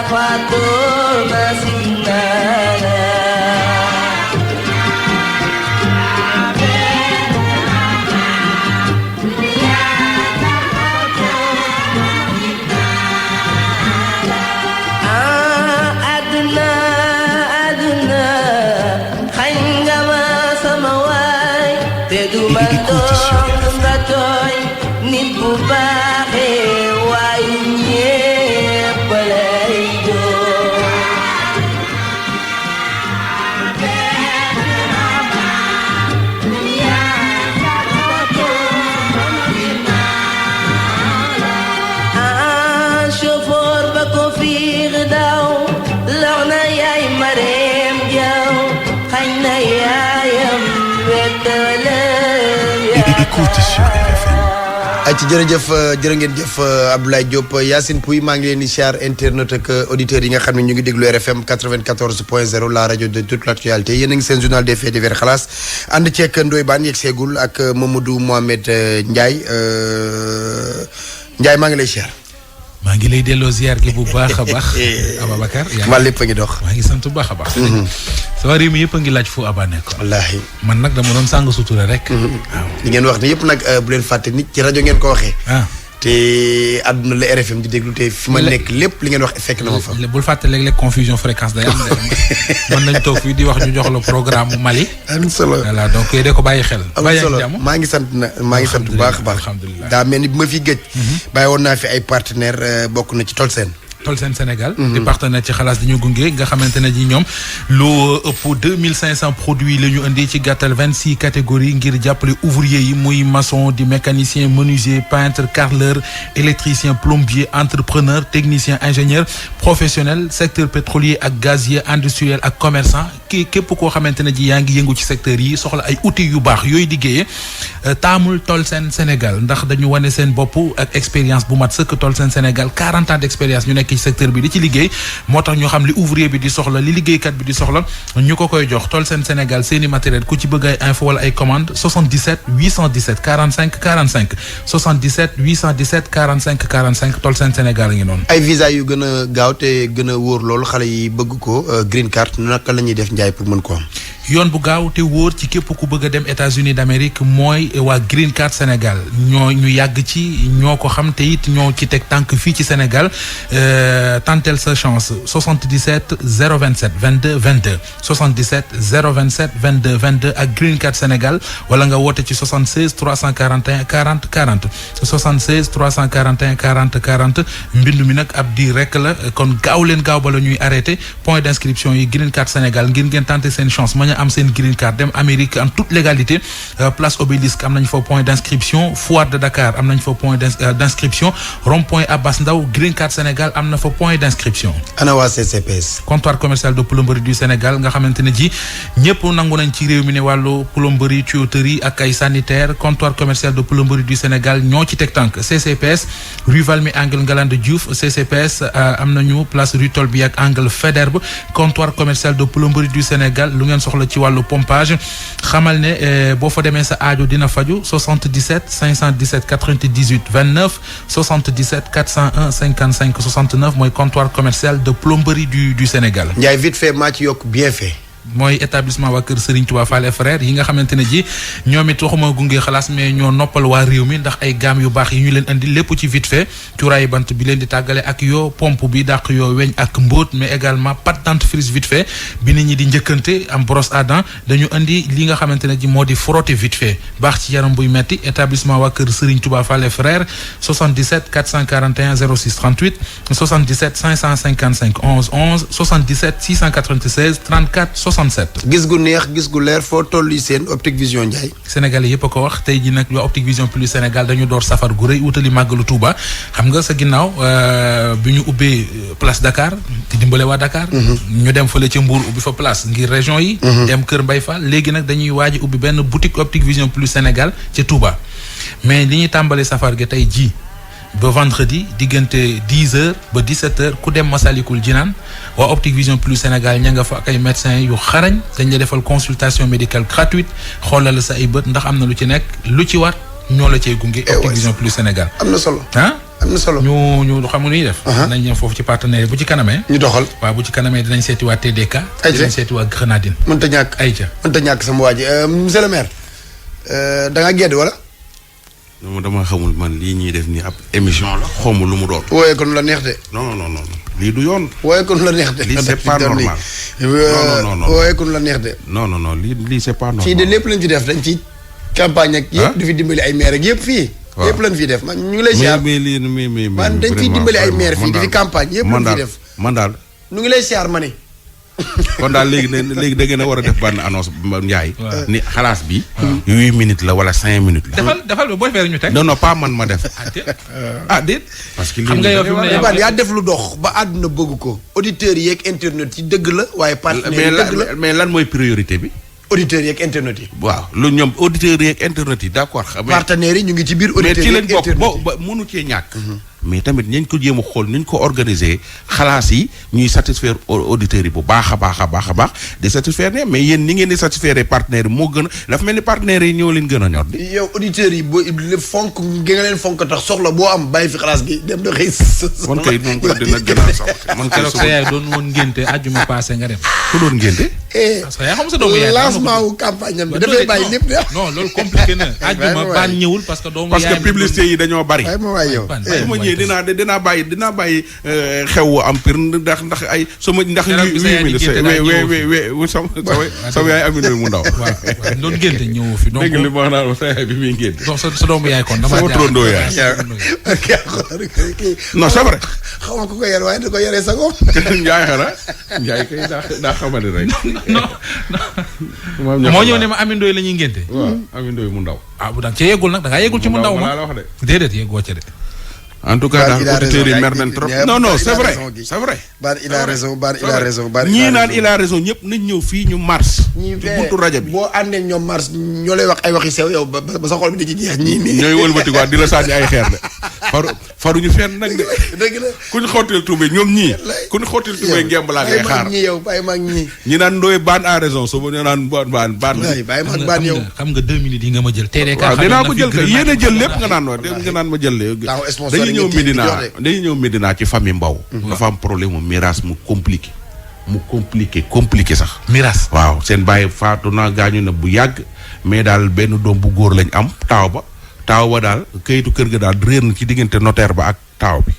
Fatuna Sinala Aduna Aduna Khangama Samawai Teduma Toy Nit bu baaxe waay ñépp lay doon chauffeur ba ko fiir daw law na yaay mareem jaw xañ na yaayam wettalam écoute sur RFM. ay ci jërëjëf jërë ngeen jëf Abdoulaye Diop Yacine Pouy maa ngi leen di siyaar internet ak auditeurs yi nga xam ne ñu ngi déglu RFM 94.0 la rajo de toute l'actualité yéen a ngi seen journal des faits divers xalaas ànd ceeg Ndoye Bane yegg seegul ak Mamadou Mohamed Ndiaye Ndiaye maa ngi lay siyaar. maa ngi lay delloo ziar gi bu baax a baax. Ababacar maa lépp a ngi dox. maa ngi sant bu baax a baax. sama réew mi yëpp a ngi laaj fu Aba nekk. wallaahi. man nag dama doon sàng sutura rek. waaw li ngeen wax ne yëpp nag bu leen fàtte nit ci rajo ngeen ko waxee. te àdduna la RFM di déglu te fi ma nekk lépp li ngeen wax fekk na ma fa. bul fàtte léeg-léeg confusion fréquence day am mën nañ toog fii di wax ñu jox la programme Mali. am solo voilà donc de ko bàyyi xel. am solo maa ngi sant bu baax a baax. alhamdulilah daa mel ni bi ma fi gëj. bàyyi woon naa fi ay partenaires bokk na ci Tolsen. Tolsen Sénégal. di partenaire ci xalaas di ñu gunge nga xamante ne ji ñoom lu ëpp 2500 produits la ñu indi ci gàttal 26 catégories ngir jàppale ouvrier yi muy maçon di mécanicien menuisier peintre carreleur électricien plombier entrepreneur technicien ingénieur professionnel secteur pétrolier ak gazier industriel ak commerçant képp koo xamante ne ji yaa ngi yëngu ci secteur yi soxla ay outils yu baax yooyu liggéeyee taamul Tolsen Sénégal ndax dañu wane seen bopp ak expérience bu mat sëkk Tolsen Sénégal 40 ans d'expérience ñu nekk ci secteur bi di ci liggéey moo tax ñu xam li ouvrier bi di soxla li liggéeykat bi di soxla ñu ko koy jox Tolsen Sénégal seeni matériel ku ci bëgg ay info wala ay commande 77 817 45 45 77 817 45 45 Tolsen Sénégal a ngi noonu. ay visa yu gën a gaaw te gën a wóor loolu xale yi bëgg ko green card naka la ñuy def njaay pour mën ko am. yoon bu gaaw te wóor ci képp ku bëgg a dem États-Unis d'Amérique mooy waa Green Card Sénégal ñu yàgg ci ñoo ko xam te it ñoo ci teg tànk fii ci Sénégal tantel sa chance 77 027 22 22 77 027 22 22 ak Green Card Sénégal wala nga woote ci 76 341 40 40 76 341 40 40 mbindu mi nag ab di rek la kon gaaw leen gaaw ba la ñuy arrêté point d'inscription yi Green Card Sénégal ngir ngeen tenter seen chance am seen green card dem Amérique en toute légalité place Obélisque am nañ fa point d'inscription Foire de Dakar am nañ fa point d'inscription rond-point Abbas Ndao Green Card Sénégal am na fa point d'inscription. ana waa CCPS. comptoir commercial de plomberie du Sénégal nga xamante ne ji ñëpp nangu nañ ci réew mi ne wàllu plomberie tuyauterie ak ay sanitaire comptoir commercial de plomberie du Sénégal ñoo ci teg tànk CCPS rue Valmy angle Ngalandou Diouf CCPS am nañu place rue Tolbi ak angle Faidherbe comptoir commercial de plomberie du Sénégal lu ngeen soxla ci wàllu pompage xamal ne boo fa demee sa aajo dina faju 77 517 98 29 77 401 55 69 mooy comptoir commercial de plomberie du Sénégal. Ndiaye vite fait maa ci yokk bien fait. mooy établissement waa kër Serigne Touba Fall et frères yi nga xamante ne ji ñoom it waxuma gunge xalaas mais ñoo noppal waa réew mi ndax ay gamme yu baax yi ñu leen indi lépp ci vite fait cuuraayu bant bi leen di tàggale ak yoo pompe bi dàq yoo weñ ak mbóot mais également pâte dentifrice vite fait bi nit ñi di njëkkante am brosse à dents dañu indi li nga xamante ne ji moo di frotté vite fait baax ci yaram buy metti établissement waa kër Serigne Touba Fall et frères 77 441 06 38 77 555 11 11 77 696 34 67. gis gu neex gis gu leer foo toll yi seen Optique Vision Ndiaye. Sénégalais yëpp a ko wax tey ji nag waa Optique Vision Plus Sénégal dañu door safar gu rëy wutali màggalu Touba xam nga sa ginnaaw bi ñu ubbee place Dakar di dimbale waa Dakar. ñu dem fële ca Mbour ubbi fa place ngir région yi. dem Kër Mbaye Fall léegi nag dañuy waaj ubbi benn boutique Optique Vision Plus Sénégal ca Touba mais li ñuy tàmbalee safar gi tey ji ba vendredi diggante 10h ba 17h ku dem Masalikul Jinaan waa Optique Vision Plus Sénégal ña nga fa ak ay médecins yu xarañ dañ la defal consultation médicale gratuite xoolal la sa ay bët ndax am na lu ci nekk lu ci war ñoo la cee gunge. Optique Vision Plus Sénégal am na solo ah. am na solo ñu xam nga ñuy def. nañ ñëw foofu ci partenaire bu ci kanamee. ñu doxal waaw bu ci kanamee dinañ seeti waa TDK. dinañ seeti waa Grenadine. mënta ñàkk sama waa ji monsieur le maire da ngaa gedd wala. dama xamul man lii ñuy def nii ab émission la xawma lu mu doon. wooyee ko nu la neex de. non lii du yoon. wooyee ko nu la neex de. lii c'est pas normal. non wooyee ko nu la neex de. non lii c'est pas normal. fii de lépp lañ ci def dañ ci campagne ak yëpp di fi dimbali ay maire ak yëpp fii. waaw yëpp lañ fiy def man ñu ngi lay siyaar. mais man dañ fiy dimbali ay maire fii di fi campagne yëpp lañ fiy def. man daal ñu ngi lay siyaar ma ne. kon daal léegi da ngeen a war a def benn annonce Ndiaye. ni xalaas bi. 8 minutes la wala 5 minutes la. defal booy fee ñu teg. non pas man ma def. déet. parce que xam nga yow fi mu ne yaa def lu dox ba àdduna bëgg ko. auditeurs yi ak internet yi dëgg la waaye partenaires yi dëgg la mais lan mooy priorité bi. auditeurs yi ak internet yi. waaw lu ñoom auditeurs yi ak internet yi d'accord. partenaires yi ñu ngi ci biir auditeurs yi ak internet yi mais ci lañ bokk ba mënu cee ñàkk. mais tamit nañ ko jéem a xool ni ñu ko organiser xalaas yi ñuy satisfaire auditeurs yi bu baax a baax di satisfaire ne mais yéen ni ngeen di satisfaire partenaires yi moo gën a dafa mel ni partenaires yi ñoo leen gën a ñor di. yow auditeurs yi boo fonk gi nga leen fonk tax soxla boo am bàyyi fi xalaas gi dem da xëy. man kay moom ko dina gën a sax man keroog sa yaay doon woon ngénte àjjuma passé nga dem. ku doon ngénte. parce que yaa xam sa doomu yaay lancement wu campagne am bi dafay bàyyi lépp de. non loolu compliqué na àjjuma baan ñëwul parce que doomu yaay parce que publicité yi dañoo bari. dinaa bàyyi xew am pire ndax ay sama ndax 8 minutes sama yaay Amina mu ndaw. waaw doon génte ñëw fi donc dégg li ma wax naan sa yaay bi muy génte. donc sa doomu yaay kon dama sama trondoo yaay. non c'est vrai. xaw ma ku ko yar waaye da ko yaree sa gox. Njaay xanaa Njaay kay daa xamante rek. moo ñëw ne ma Amine Ndoye la ñuy ngénte. waaw Amine Ndoye mu ndaw. bu daan ca yeggul nag da ngaa yeggul ci mu ndaw ma déedéet yeggoo ca de. en tout cas daal auditeurs yi mer nañ trop non c'est vrai il a raison ñii naan il a raison ñëpp nañ ñëw fii ñu mars ci buntu rajo bi boo àndee ñoom mars ñoo lay wax ay waxi sew yow ba sa xol bi dañuy jeex ñii ñooy wëlbati quoi di la sànni ay xeer de faruñu fenn nag de dëgg la kuñ xottil tuube ñoom ñii kuñ xottil tuube ngemb laa ngay xaar bàyyi mag ñi ñi naan Ndoye baan a raison su ñu naan baan bàyyi mag baan yow xam nga 2 minutes yi nga ma jël TDK waaw dinaa ko jël kay yéen a jël lépp nga naan ma jël dañuy ñëw Médina ci famille Mbow. dafa am problème mu miraas mu compliqué sax. miraas waaw seen bàyyi faatu na gaañu na bu yàgg mais daal benn doom bu góor lañ am taaw ba daal kayitu kër ga daal réer na ci diggante notaire ba ak taaw bi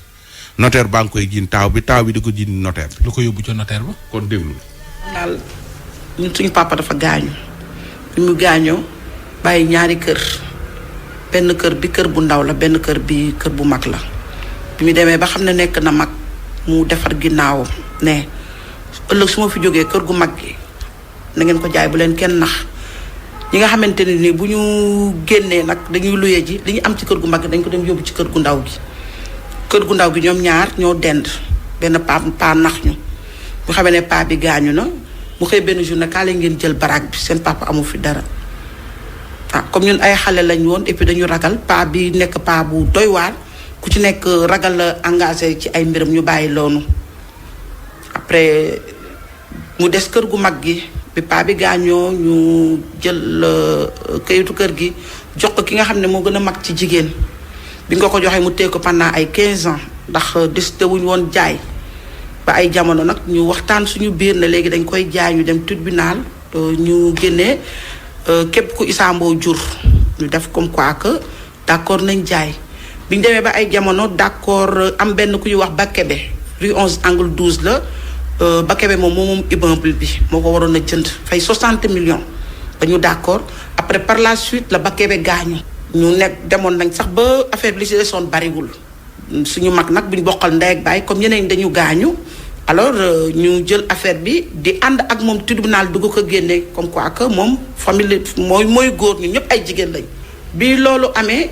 notaire baa ngi koy jiin taaw bi di ko jiin notaire bi. lu ko yóbbu ca notaire ba. kon déglu. daal ñun suñu papa dafa gaañu bi mu gaañoo bàyyi ñaari kër benn kër bi kër bu ndaw la benn kër bi kër bu mag la. bi mu demee ba xam ne nekk na mag mu defar ginnaawam ne ëllëg su ma fi jógee kër gu mag gi na ngeen ko jaay bu leen kenn nax ñi nga xamante ne ni bu ñu génnee nag dañuy luye ji li ñu am ci kër gu mag gi dañ ko dem yóbbu ci kër gu ndaw gi. kër gu ndaw gi ñoom ñaar ñoo dend benn paa nax ñu bu xamee ne paa bi gaañu na mu xëy benn journée kaa leen ngeen jël baraag bi seen papa amu fi dara. comme ñun ay xale lañ woon et puis dañu ragal paa bi nekk paa bu doy waar. ku ci nekk ragal la engagé ci ay mbiram ñu bàyyi loonu après mu des kër gu mag gi bi paa bi gaañoo ñu jël kayitu kër gi jox ko ki nga xam ne moo gën a mag ci jigéen bi nga ko joxee mu téye ko pendant ay 15 ans ndax décidé wuñu woon jaay ba ay jamono nag ñu waxtaan suñu biir ne léegi dañ koy jaay ñu dem tribunal ñu génnee képp ku Issa Mbow jur ñu def comme quoi que d'accord nañ jaay bi ñu demee ba ay jamono d'accord am benn ku ñuy wax Bakebe rue 11 angle 12 la Bakebe moom immeuble bi moo ko waroon a jënd fay 60 millions dañu d'accord après par la suite la Bakebe gaañu ñu nekk demoon nañ sax ba affaire bi li si desoon bariwul suñu mag nag bu ñu bokkal ndey ak baay comme ñeneen dañu gaañu alors ñu jël affaire bi di ànd ak moom tribunal dugg ko génne comme quoi que moom famille mooy góor ñu ñëpp ay jigéen lañ bi loolu amee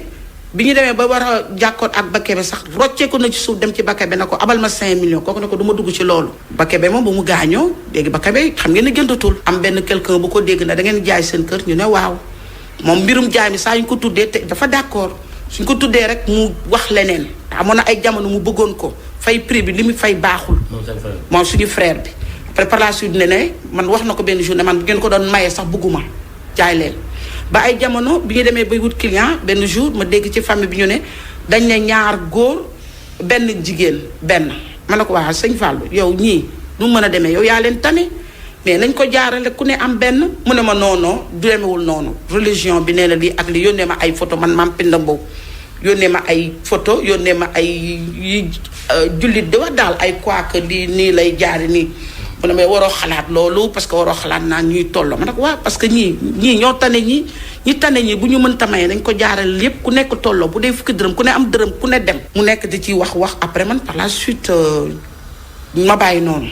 bi ñu demee ba war a jàkkoot ak Bakebe sax rocceeku na ci suuf dem ci Bakebe na ko abal ma 5 millions kooku ne ko du ma dugg ci loolu Bakebe moom bu mu gaañoo léegi Bakebe xam ngeen ne gëntatul am benn quelqu'un bu ko dégg na da ngeen jaay seen kër ñu ne waaw moom mbirum jaay mi saa ñu ko tuddee te dafa d'accord suñ ko tuddee rek mu wax leneen amoon na ay jamono mu bëggoon ko fay prix bi li mu fay baaxul moom suñu frère bi après par la suite ne man wax na ko benn jour ne man bu ngeen ko doon mayee sax bëgguma jaay leen ba ay jamono bi ñu demee bay wut client benn jour ma dégg ci famille bi ñu ne dañ ne ñaar góor benn jigéen benn ma ne ko waa sëñ Fallou yow ñii nu mën a demee yow yaa leen tane mais nañ ko jaarale ku ne am benn mu ne ma non du demewul noonu religion bi nee na lii ak li yónnee ma ay photo man maam Pinda Mbow yónnee ma ay photo yónnee ma ay jullit di wax daal ay quoi que lii nii lay jaari nii mu ne may waroo xalaat loolu parce que waroo xalaat naa ñuy tolloo ma nag waaw parce que ñii ñoo tane ñi tane ñi bu ñu mënta maye nañ ko jaarale lépp ku nekk tolloo bu dee fukki dërëm ku ne am dërëm ku ne dem mu nekk di ci wax après man par la suite ma bàyyi noonu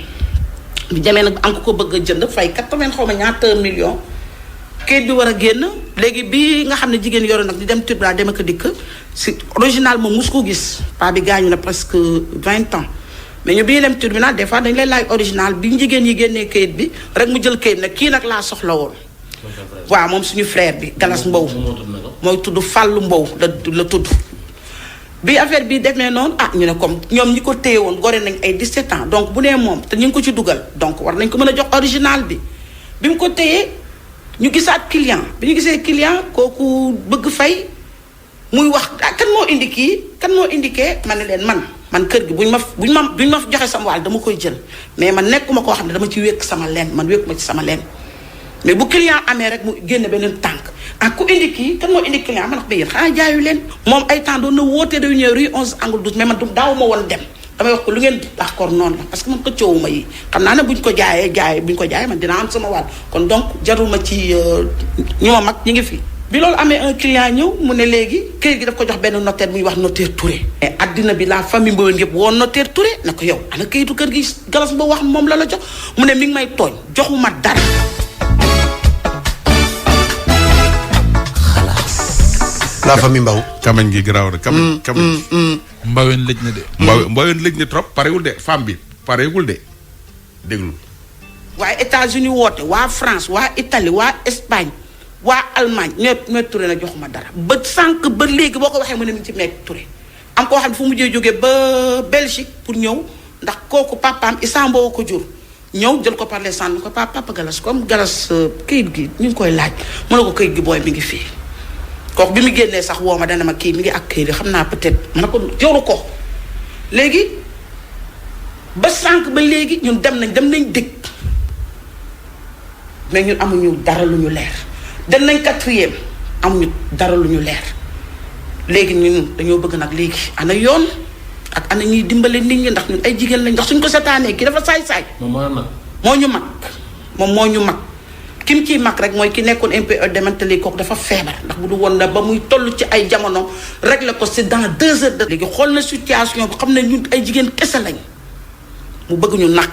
bi demee nag am ko bëgg a jënd fay 80 xaw ma ñaata million kayit bi war a génn léegi bi nga xam ne jigéen yoro nag di dem tribunal dem ak dikk si original moom mus ko gis paa bi gaañu na presque 20 ans mais ñu bi ñu dem tribunal des fois dañ lay laaj original bi jigéen yi génnee kayit bi rek mu jël kayit nag kii nag laa soxla woon waaw moom suñu frère bi Galas Mbow mooy tudd Fàllu Mbow la tudd bi affaire bi demee noonu ñu ne comme ñoom ñi ko téye woon gore nañ ay 17 ans donc bu nee moom te ñu ngi ko ci dugal donc war nañ ko mën a jox original bi mu ko téyee ñu gisaat client bi ñu gisee client kooku bëgg fay muy wax kan moo indi kii kan moo indiqué ma ne leen man kër gi buñ ma joxe sama wàll dama koy jël mais man nekkuma koo xam ne dama ci wékk sama leen man wékkuma ci sama leen mais bu client amee rek mu génne beneen tànk ku indi kii kan moo indi client man wax ba yéen xanaa jaayu leen moom ay temps doon na woote réunion rue 11 angle 12 mais man daaw ma woon dem damay wax ko lu ngeen d'accord noonu la parce que man ko coowuma yi xam naa ne buñ ko jaayee man dinaa am sama wàll kon donc jaruma ci ñu ma mag ñi ngi fi bi loolu amee un client ñëw mu ne léegi kayit gi daf ko jox benn notaire muy wax notaire Touré mais addina bi la famille Mbow yëpp woon notaire Touré ne ko yow ana kayitu kër gi Galas Mbow wax moom la jox mu ne mi ngi may tooñ joxuma dara la famille Mbow. kamañ gi garaaw rek kamañ. Mbaween lëj na de. Mbaween lëj na trop parewul de femme bi parewul de déglu. waa États-Unis woote waa France waa Italie waa Espagne waa Allemagne ñoo Touré na joxuma dara ba sànq ba léegi boo ko waxee mu ne mi ci Maître Touré am koo xam ne fu mujjee jógee ba Belgique pour ñëw ndax kooku papaam Issa Mbow ko jur ñëw jël ko par les centres ko papa Galas comme Galas kayit gi ñu ngi koy laaj mu ne ko kayit gi booy mi ngi fii. kooku bi mu génnee sax woo ma dana ma kii mi ngi ak kayit xam naa peut-être ma ne ko joru ko léegi ba sànq ba léegi ñun dem nañ dëkk mais ñun amuñu dara lu ñu leer dem nañ 4e amuñu dara lu ñu leer léegi ñun dañoo bëgg nag léegi ana yoon ak ana ñuy dimbale nit ñi ndax ñun ay jigéen lañ ndax suñ ko setaanee kii dafa saay-saay. moo ñu mag. kim ciy mag rek mooy ki nekkoon impôt démantelé kooku dafa feebar ndax bu du woon na ba muy toll ci ay jamono rek la ko c'est dans 2 heures de léegi xool na situation bi xam ne ñun ay jigéen kese lañ mu bëgg ñu nax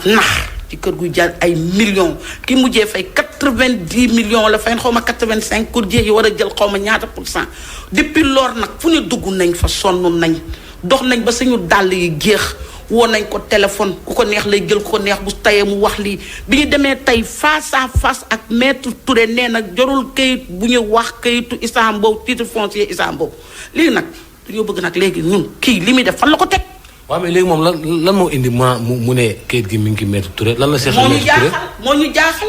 ci kër guy jaar ay millions ki mujjee fay 90 millions la fay xaw ma 85 courtier yi war a jël xaw ma ñaata %. depuis lors nag fu ñu dugg nañ fa sonn nañ dox nañ ba suñu dàll yi géex woo nañ ko téléphone ku ko neex lay jël ku ko neex bu tayee mu wax lii bi ñu demee tey face à face ak Maître Touré nee na jorul kayit bu ñu wax kayitu Issa Mbow titre foncier Issa Mbow léegi nag dañoo bëgg nag léegi ñun kii li muy def fan la ko teg. waaw mais léegi moom lan moo indi mu ne kayit gi mi ngi Maître Touré lan la seexal Maître Touré moo ñu jaaxal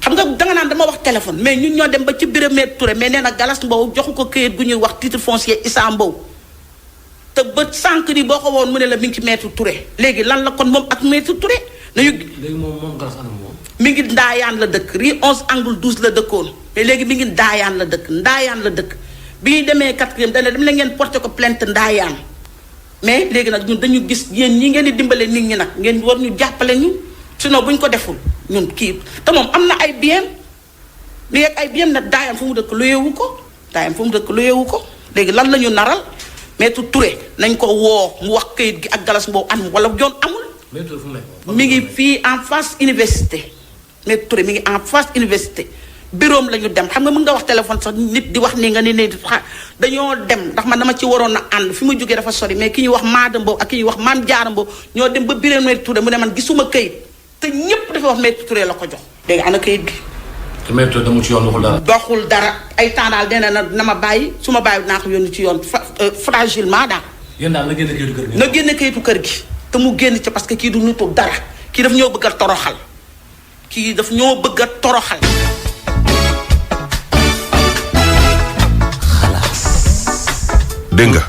xam nga danga naan dama wax téléphone mais ñun ñoo dem ba ci bureau Maître Touré mais nee na Galas Mbow joxu ko kayit gu ñuy wax titre foncier Issa Mbow te ba sànq ni boo ko woon mu ne la mi ngi ci Maître Touré léegi lan la kon moom ak Maître Touré nañu. léegi moom Galas ana moom. mi ngi Ndaayaan la dëkk rue 11 angle 12 la dëkkoon mais léegi mi ngi Ndaayaan la dëkk bi ñu demee 4e dana dem la ngeen porté ko plainte Ndaayaan mais léegi nag ñun dañu gis yéen ñi ngeen di dimbale nit ñi nag ngeen war ñu jàppale ñu sinon bu ñu ko deful ñun kii te moom am na ay bien mi ak ay bien nag Ndaayaan fu mu dëkk luyewu ko léegi lan la ñu naral. Maître Touré nañ ko woo mu wax kayit gi ak Galas Mbow am wala yoon amul. mi ngi fii en face université. Maître Touré mi ngi en face université bureau la ñu dem xam nga mën nga wax téléphone sax nit di wax nii nga ne dañoo dem ndax man dama ci waroon a ànd fi ma jógee dafa sori mais ki ñuy wax Maada Mbow ak ki ñuy wax Maam Jaara Mbow ñoo dem ba bureau Maître Touré mu ne man gisuma kayit te ñépp dafa wax Maître Touré la ko jox. léegi ana kayit gi. te Maître Touré dama ci yoon waxul dara. doxul dara ay temps daal nee na ma bàyyi su ma bàyyi naa ko yónni ci yoon fragilement daal. yéen daal na génne kayitu kër gi. na génne kayitu kër gi te mu génn ci parce que kii du nitu dara kii daf ñoo bëgg a toroxal dégg nga.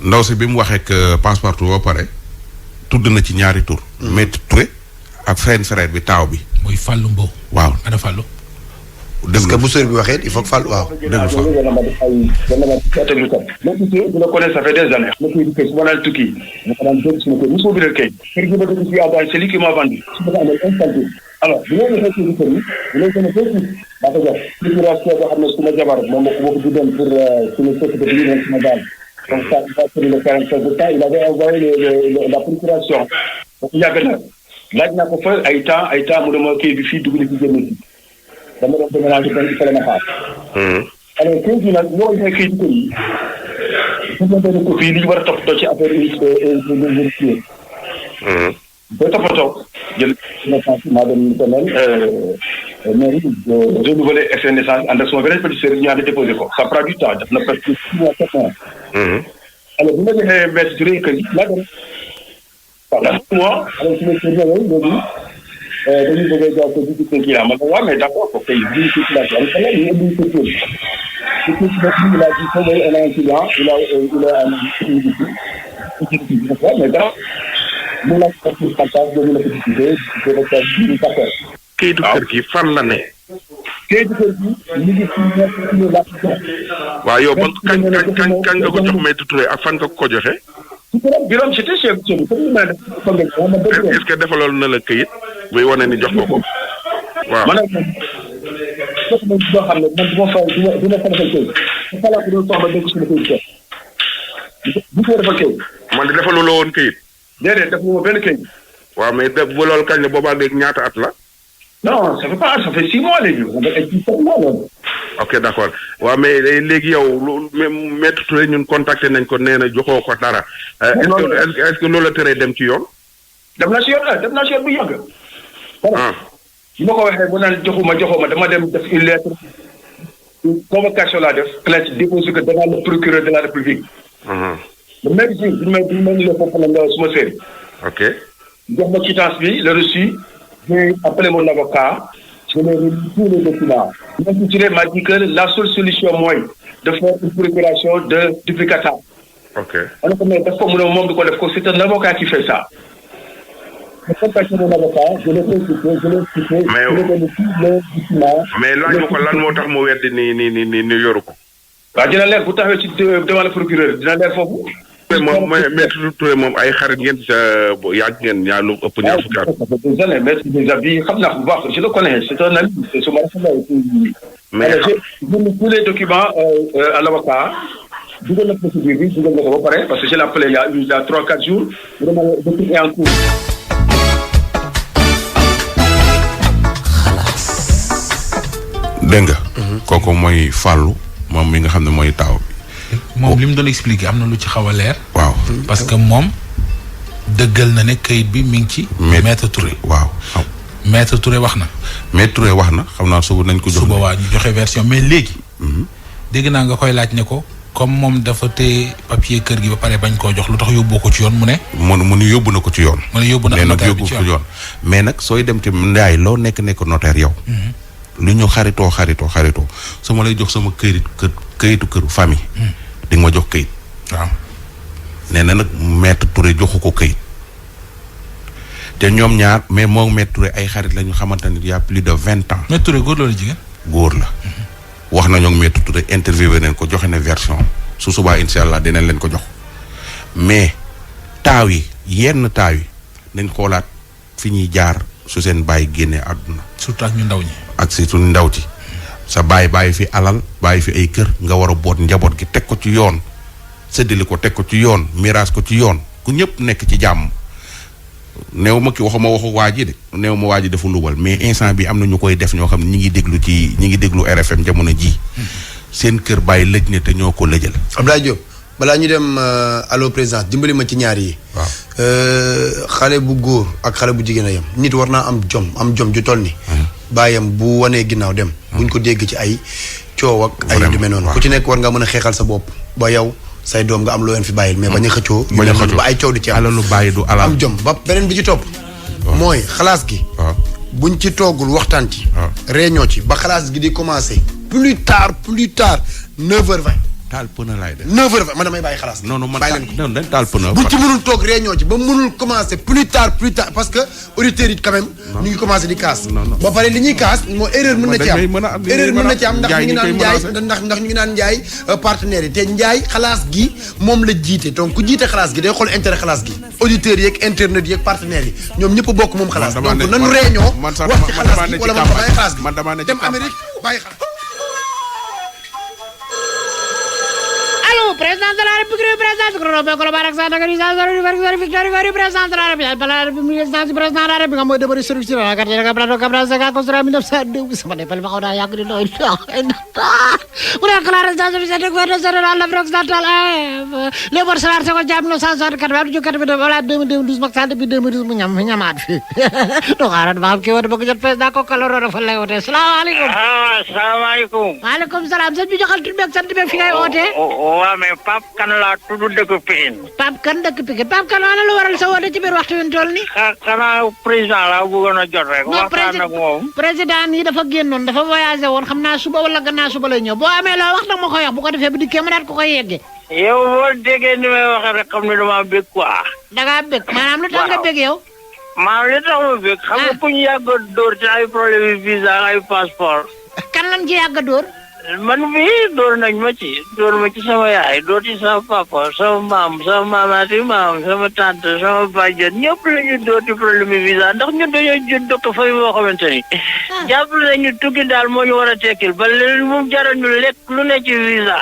ndaw si bi mu waxee que Passepartout ba pare tudd na ci ñaari tur. Maître Touré ak frère bi taaw bi. mooy Fallou Mbow. waaw ana Fallou. parce que bu sœur bi waxee il faut que Fallou waaw. dégg nga Fallou. la connais ça fait des années. ma koy dikkee su ma naan tukki ma ko daan dégg su ma koy mosoo bindal kay. kër gi ma dëkk fii à Baye c'est lui qui m'a vendu. su ma ko amee instanté alors bi ma waxee ci kër yi bu lay gën a bëri daa ko jox procuration boo xam ne suma jabar moom moo ko doon pour suñu société bi ñu doon suma daal. donc ça il a pris le 45%, il avait envoyé la procuration. donc yàgg na laaj naa ko fa ay temps mu ne ma kii bi fii dugg na ci génn ci dama doon déménagé benn ci fële na xaar. alors kii bi nag ñoo ñëwee kii kër yi su ma benn copie li ñu war a toppatoo ci affaire yi ba toppatoo jël maa dem domaine mairie renouveler extrait de naissance ànd ak sama beneen petit sœur ñu ànd déposé ko ça prend du temps def na presque 6 mois 7 mois. alors bu ma joxee maître Touré kër yi laa dem pendant 6 mois alors su ma sœur ñëwee léegi dañuy bëgg a jaay ko di kii la ma ne waaw mais d'accord ko tey bu ñu circulation am xale ñu indi ko kër il a dit que elle a un client il a un mais dara mu la ko ci passage de la petite kayitu kër gi fan la ne. kayitu kër gi ñu ngi ci la. waaw yow ba kañ nga ko jox Maître Touré ak fan nga ko joxe. biram c'était chef est-ce que defaloon na la kayit buy wane ni jox nga ko. waaw man foofu moom boo xam ne man du ma fay du ma defal kayit su fa laa ko doon soxla dégg suñu kayit bu ko defal kayit. man di defaloo la woon kayit. déedéet def ma benn kayit. waaw mais def bu loolu kañ la boobaa léegi ñaata at la. non ça fait 6 mois léegi. ok d'accord waaw mais léegi yow Maître Touré ñun contacté nañ ko nee na joxoo ko dara. est-ce que loolu la teree dem ci yoon. dem naa ci yoon bu yàgg. bi ma ko waxee bu naan joxuma dama dem def une lettre convocation laa def plainte déposé ko devant le procureur de la République. le même jour bi ñu may ñu foofu la nga suma série. ok. jox ma quittance bi le reçu. J'ai appelé mon avocat, je lui ai remis tous les documents. Maître Touré m'a dit que la seule solution, moi, de faire une procuration de duplicata. Ok. Alors, c'est un avocat qui fait ça. J'ai contacté mon avocat, je l'ai expliqué, je l'ai donné tous les documents. Mais là, lan moo tax mu weddi ni yoru ko. waaw dina leer bu taxawee ci devant le procureur dina leer foofu. moom Maître Touré moom ay xarit ngeen sa yàgg ngeen ñaar lu ëpp ñaar fukki at. ça fait des années Maître des habits xam naa bu baax je le connais c'est un ami c'est suma mais j'ai mis tous les documents à l'avocat dugal na procédure bi dugal na ko ba pare parce que je l'ai appelé il y a 3-4 jours vraiment le dossier est en cours. dégg nga. kooku mooy Fallou moom mi nga xam ne mooy taaw bi. moom li mu doon expliquer am na lu ci xaw a leer. waaw parce que moom dëggal na ne kayit bi mi ngi ci. Maître Touré. waaw Maître Touré wax na. Maître Touré wax na xam naa suba nañ ko jox. suba waa ñu joxe version mais léegi. dégg naa nga koy laaj ne ko comme moom dafa téye papier kër gi ba pare bañ koo jox lu tax yóbboo ko ci yoon mu ne. mu ne yóbbu na ko ci yoon. mu ne yóbbu na notaire bi ci yoon mais nag sooy dem te ndaay loo nekk notaire yow. lu ñu xaritoo su ma lay jox sama këyitu këru famille. di nga ma jox këyit. waaw nee na nag Maître Touré joxu ko këyit te ñoom ñaar mais moom Maître Touré ay xarit la ñu xamante ne il y a plus de 20 ans. Maître Touré góor la jigéen. góor la. wax nañoo ak Maître Touré interviewé nañ ko joxe na version su subaa incha allah dinañ leen ko jox mais yenn taaw yi nañ xoolaat fi ñuy jaar su seen bàyyi génnee àdduna. surtout ak ñu ndaw ñi. ak surtout ndaw ci. sa bàyyi fi alal bàyyi fi ay kër nga war a boot njaboot gi teg ko ci yoon séddale ko teg ko ci yoon miraas ko ci yoon ku ñëpp nekk ci jàmm néew ma waxuma waxu waa ji de néew ma waa ji dafa lubal mais instant bi am na ñu koy def ñoo xam ne ñi ngi déglu RFM jamono ji seen kër bàyyi lëj ne te ñoo ko lëjal. Abdoulaye Diop balaa ñu dem allo présidence dimbali ma ci ñaar yi. waaw xale bu góor ak xale bu jigéen a yem nit war naa am jom ju toll ni bàyyam bu wanee ginnaaw dem. buñ ko dégg ci ay coow ak ay du mel noonu ku ci nekk war nga mën a xeexal sa bopp ba yow say doom nga am loo leen fi bàyyil mais bañ a xëccoo. ba ay coow di ci am alalu bàyyi du alal am jom ba beneen bi ci topp. mooy xalaas gi. buñ ci toogul waxtaan ci. réunion ci ba xalaas gi di commencer plus tard 9h20. taal pneu laay def. 9h man damay bàyyi xalaas. non man bàyyi leen ko dañ taal pneu. bu ci mënul toog réunion ci ba mënul commencer plus tard parce que auditeurs yi quand même. ñu ngi commencer di casse. ba pare li ñuy casse moo erreur mën na ci am. erreur mën na ci am ndax ñu ngi naan njaay ndax ñu ngi naan njaay partenaires yi te njaay xalaas gi moom la jiite donc ku jiite xalaas gi day xool intérêt xalaas gi. auditeurs yeeg internet yeeg partenaires yi ñoom ñëpp bokk moom xalaas. donc nanu réunion wax ci xalaas gi wala man bàyyi xalaas gi dem Amérique bàyyi xalaas. président de la République président de la République président de la République président de la République mooy demari service la carte de capital capital construit en 1902 sama defal ma xaw naa yàgg di doy mu nekk la résidence officielle du gouvernement général de l'Afrique occidentale Léopold Sédar Senghor Dia 1964 Abdou Diouf 82 wala 2012 Macky Sall depuis 2012 mu ñamaat fi do xaaral ma am kii woote bëgg jot président ko kaloro dafa lay woote salaamaaleykum salaamaaleykum maaleykum salaam sëñ bi joxal tur beeg sant beeg fi ngay woote mais Pape Kane laa tudd dëkk Pikine. Pape Kane dëkk Pikine Pape Kane ana lu waral sa woote ci biir waxtu wi ñu toll nii. xanaa président laa bëggoon a jot rek. waxtaan ak moom président yi dafa génnoon dafa voyagé woon xam naa suba wala gannaaw suba lay ñëw boo amee loo wax nag ma koy wax bu ko defee bu dikkee ma daat ko koy yeggee. yow boo déggee ni may waxee rek xam ne damaa bëgg quoi. da ngaa bëgg maanaam lu tax nga bëgg yow. maanaam li tax ma bëgg. xam nga ku ñu yàgg a dóor ci ay problème yu visa ay passeport. kan lañ ci yàgg a dóor. man mii dóor nañ ma ci sama yaay dóor ci sama papa sama maamaati maam sama tante sama bàjjen ñëpp la ñu dóor ci problème bi visa ndax ñun dañoo jot dëkk fay boo xamante ni jàpp nañu tukki daal moo ñu war a tekkil ba leen moom jaral ñu lekk lu ne ci visa.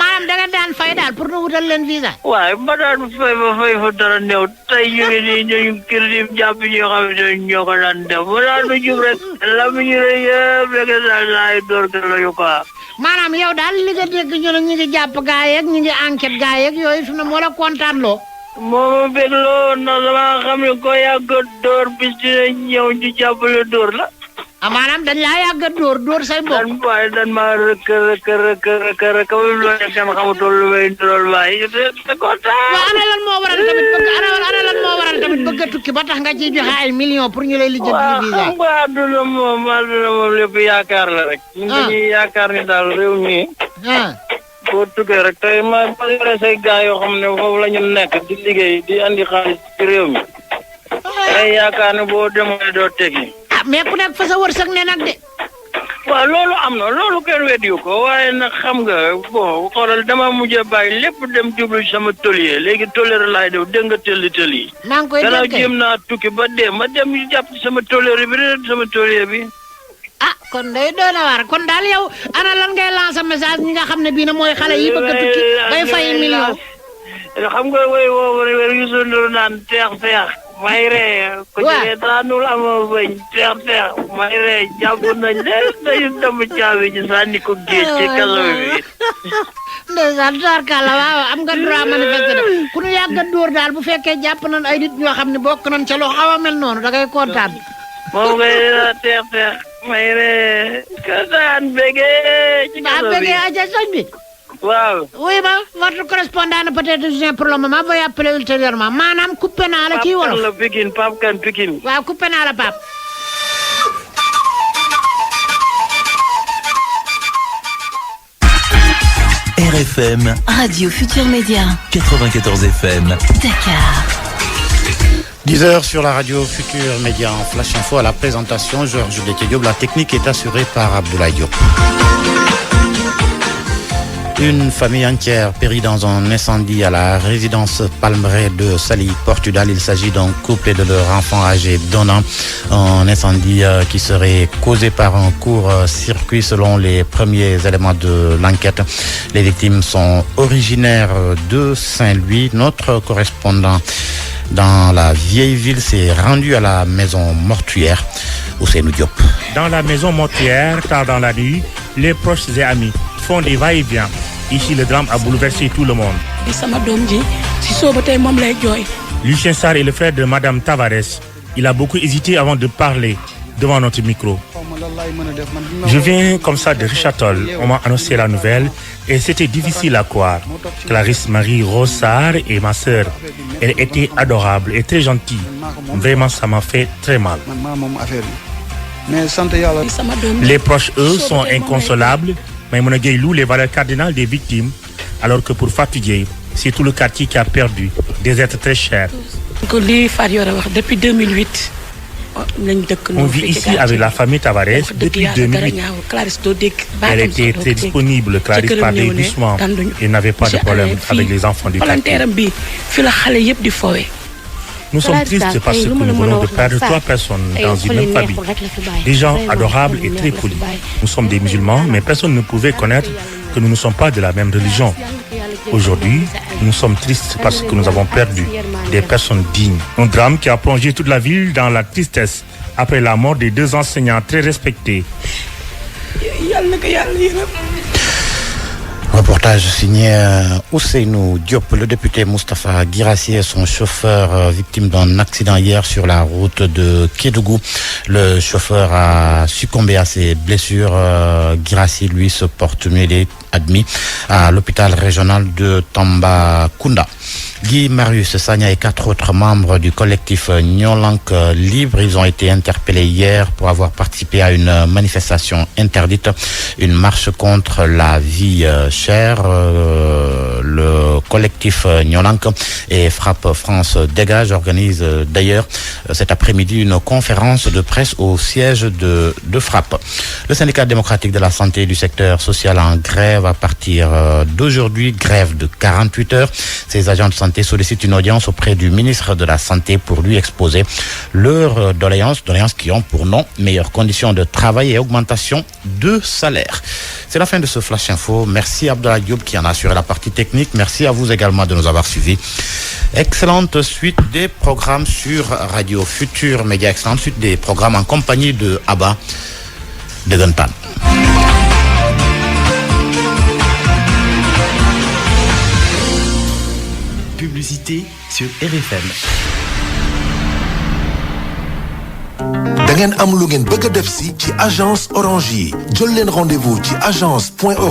maanaam da nga daan fay daal pour nu wutal leen visa. waaye ma daan fay ba fay fa dara néew tey ñu ngi nii ñu kër jàpp ñoo xamante ne ñoo ko daan def ba daan nu jub rek la mu ñu rek yëpp rek daal laay dóor kër la ñu quoi. maanaam yow daal li nga dégg ñu ne ñu ngi jàpp gaa yeeg ñu ngi enquête gaa yeeg yooyu fi mu ne moo la kontaan loo. moo ma bëgg loo ndax damaa xam ne ko yàgg dóor bis dina ñëw ñu jàppale dóor la. maanaam dañ laa yàgg a dóor say mbokk. waaye dañ maa rëkk ba mu loo nekk kenn xamutul lu may lool waaye te kontaan. waaw ana lan moo waral tamit bëgg a tukki ba tax nga ciy joxe ay millions pour ñu lay lijjanti visa. waaw xam nga àdduna moom lépp yaakaar la rek. ñu ngi yaakaar ni daal réew mi. boo tukkee rek tey ma yore say gars yoo xam ne foofu la ñu nekk di liggéey di andi xaalis ci réew mi. tey yaakaar ne boo demoon doo tekki. mais ku nekk fa sa wërsëg ne nag de. waaw loolu am na loolu kenn weddiwu ko waaye nag xam nga bon xoolal dama mujjee bàyyi lépp dem jublu sama tôlier léegi tôlier laay def dégg nga tëli. maa ngi koy dégg kay jéem naa tukki ba dee ma dem jàpp sama tôlier bi. ah kon day doon a waar kon daal yow ana lan ngay lancer message ñi nga xam ne bii na mooy xale yi bëgg a tukki bay fay million. xam nga woy woo Youssou Ndour naan teex. may ree ko jëlee daanul amoo bañ teex may ree jàpp nañ dañu dem caabi ji sànni ko géej ci kaso bi. ndeysaan tarkala waaw am nga droit manifester ku nu yàgg a dóor daal bu fekkee jàpp nañ ay nit ñoo xam ne bokk nañ ca loo xaw a mel noonu da ngay kontaan. moom ngay teex may ree ka daan bégee ci kaso bi bégee aja soñ bi. waaw. oui ma votre correspondant peut-être joint pour le moment veuillez appeler ultérieurement maanaam coupé naa la ci wolof. Pape Kane Pikine. waaw coupé naa la Pape. RFM. Radio Futur Média. 94 FM. Dakar. 10h sur la radio Futur Média en Flash Info à la présentation Georges Diop. La technique est assurée par Abdoulaye Diop. Une famille entière périt dans un incendie à la résidence Palmeraie de Saly, Portugal. Il s'agit d'un couple et de leur enfant âgé d'1 an. Un incendie qui serait causé par un court-circuit selon les premiers éléments de l'enquête. Les victimes sont originaires de Saint-Louis. Notre correspondant dans la vieille ville s'est rendu à la maison mortuaire Ousseynou Diop. Dans la maison mortuaire, tard dans la nuit, les proches et amis font des va-et-vient. Ici, le drame a bouleversé tout le monde. Lucien Sarr est le frère de Madame Tavares. Il a beaucoup hésité avant de parler devant notre micro. Je viens comme ça de Richard Toll. On m'a annoncé la nouvelle et c'était difficile à croire. Clarisse Marie Rossard est ma sœur. Elle était adorable et très gentille. Vraiment, ça m'a fait très mal. Les proches, eux, sont inconsolables. Maïmouna Gueye loue les valeurs cardinales des victimes Alors que pour Fatou Dieye, c'est tout le quartier qui a perdu des êtres très chers. Depuis 2008. On vit ici avec la famille Tavares depuis 2008. Elle était très disponible, Clarisse parlait doucement et n'avait pas de problème avec les enfants du quartier. Nous sommes tristes parce que nous venons de perdre 3 personnes dans une même famille. Des gens adorables et très polis. Nous sommes des musulmans, mais personne ne pouvait connaître que nous ne sommes pas de la même religion. Aujourd'hui, nous sommes tristes parce que nous avons perdu des personnes dignes. Un drame qui a plongé toute la ville dans la tristesse après la mort des 2 enseignants très respectés. Reportage signé Ousseynou Diop, le député Moustapha Guirassy et son chauffeur victime d'un accident hier sur la route de Kédougou. Le chauffeur a succombé à ses blessures. Guirassy, lui, se porte mieux. Il est admis à l'hôpital régional de Tambacounda. Guy Marius Sagna et 4 autres membres du collectif Nyolank Libre, ils ont été interpellés hier pour avoir participé à une manifestation interdite, une marche contre la vie chère. Le collectif Nyolank et Frappe France Dégage organisent d'ailleurs cet après-midi une conférence de presse au siège de Frappe. Le syndicat démocratique de la santé du secteur social en grève à partir d'aujourd'hui, grève de 48 heures. Ces agents de santé sollicitent une audience auprès du ministre de la Santé pour lui exposer leurs doléances qui ont pour nom meilleures conditions de travail et augmentation de salaire. C'est la fin de ce Flash Info. Merci Abdoulaye Diop qui en a assuré la partie technique. Merci à vous également de nous avoir suivis. Excellente suite des programmes sur Radio Futur Média. Excellente suite des programmes en compagnie de Abba de Gunpan. Publicité sur RFM. da ngeen am lu ngeen bëgg a def si ci agence Orange yi jël leen rendez-vous ci agence.orange